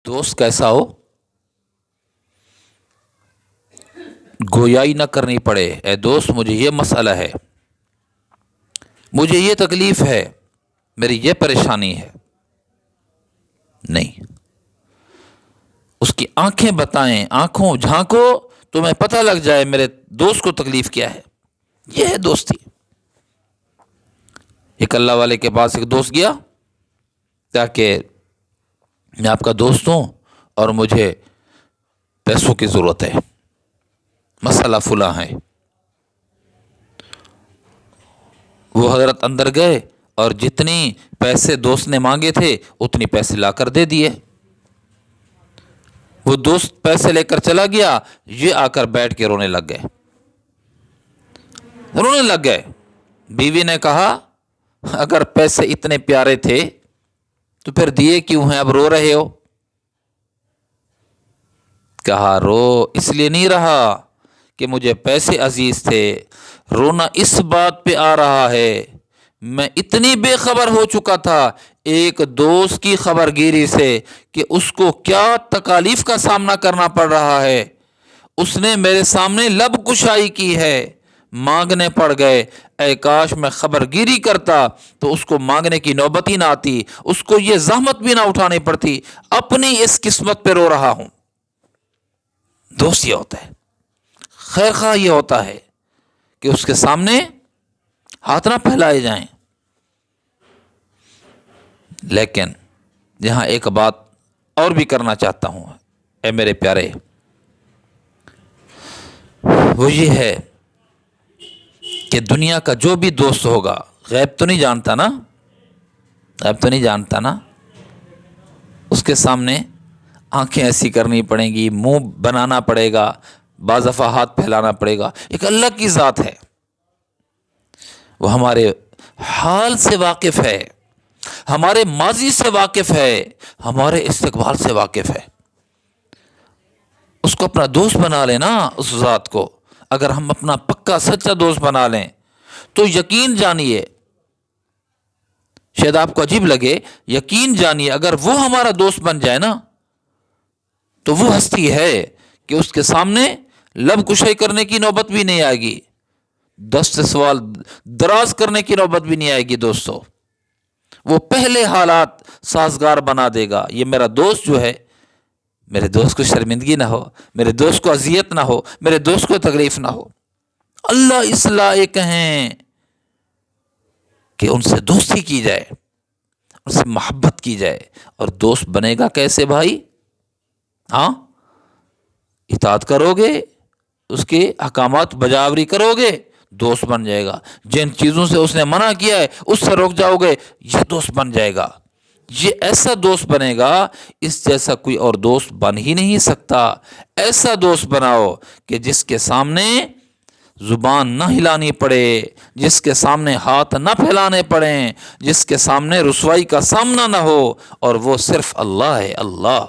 دوست کیسا ہو؟ گویائی نہ کرنی پڑے، اے دوست مجھے یہ مسئلہ ہے، مجھے یہ تکلیف ہے، میری یہ پریشانی ہے. نہیں، اس کی آنکھیں بتائیں، آنکھوں جھانکو، تمہیں پتہ لگ جائے میرے دوست کو تکلیف کیا ہے. یہ ہے دوستی. ایک اللہ والے کے پاس ایک دوست گیا تاکہ میں آپ کا دوست ہوں اور مجھے پیسوں کی ضرورت ہے، مسئلہ فلاں ہے. وہ حضرت اندر گئے اور جتنی پیسے دوست نے مانگے تھے اتنی پیسے لا کر دے دیے. وہ دوست پیسے لے کر چلا گیا، یہ آ کر بیٹھ کے رونے لگ گئے. بیوی نے کہا اگر پیسے اتنے پیارے تھے تو پھر دیے کیوں ہیں، اب رو رہے ہو؟ کہا رو اس لیے نہیں رہا کہ مجھے پیسے عزیز تھے، رونا اس بات پہ آ رہا ہے میں اتنی بے خبر ہو چکا تھا ایک دوست کی خبر گیری سے کہ اس کو کیا تکالیف کا سامنا کرنا پڑ رہا ہے. اس نے میرے سامنے لب کشائی کی ہے، مانگنے پڑ گئے. اے کاش میں خبر گیری کرتا تو اس کو مانگنے کی نوبت ہی نہ آتی، اس کو یہ زحمت بھی نہ اٹھانی پڑتی. اپنی اس قسمت پہ رو رہا ہوں. دوست یہ ہوتا ہے، خیر خواہ یہ ہوتا ہے کہ اس کے سامنے ہاتھ نہ پھیلائے جائیں. لیکن یہاں ایک بات اور بھی کرنا چاہتا ہوں اے میرے پیارے، وہ یہ ہے کہ دنیا کا جو بھی دوست ہوگا، غیب تو نہیں جانتا نا، اس کے سامنے آنکھیں ایسی کرنی پڑیں گی، منہ بنانا پڑے گا، بعض دفعہ ہاتھ پھیلانا پڑے گا. ایک اللہ کی ذات ہے، وہ ہمارے حال سے واقف ہے، ہمارے ماضی سے واقف ہے، ہمارے استقبال سے واقف ہے. اس کو اپنا دوست بنا لینا. اس ذات کو اگر ہم اپنا پکا سچا دوست بنا لیں تو یقین جانیے، شاید آپ کو عجیب لگے، یقین جانیے اگر وہ ہمارا دوست بن جائے نا تو وہ ہستی ہے کہ اس کے سامنے لب کشائی کرنے کی نوبت بھی نہیں آئے گی، دست سوال دراز کرنے کی نوبت بھی نہیں آئے گی. دوستو، وہ پہلے حالات سازگار بنا دے گا. یہ میرا دوست جو ہے، میرے دوست کو شرمندگی نہ ہو، میرے دوست کو اذیت نہ ہو، میرے دوست کو تکلیف نہ ہو. اللہ اس لائق ہیں کہ ان سے دوستی کی جائے، ان سے محبت کی جائے. اور دوست بنے گا کیسے بھائی؟ اطاعت کرو گے، اس کے احکامات بجاوری کرو گے، دوست بن جائے گا. جن چیزوں سے اس نے منع کیا ہے اس سے رک جاؤ گے، یہ دوست بن جائے گا. یہ ایسا دوست بنے گا اس جیسا کوئی اور دوست بن ہی نہیں سکتا. ایسا دوست بناؤ کہ جس کے سامنے زبان نہ ہلانی پڑے، جس کے سامنے ہاتھ نہ پھیلانے پڑیں، جس کے سامنے رسوائی کا سامنا نہ ہو، اور وہ صرف اللہ ہے. اللہ